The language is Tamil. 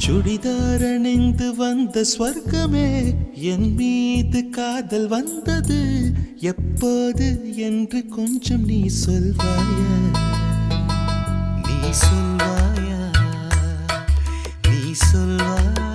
சுடிதார் அணிந்து வந்த ஸ்வர்க்கமே என் மீது காதல் வந்தது எப்போது என்று கொஞ்சம் நீ சொல்வாயா நீ சொல்வாயா நீ சொல்வாயா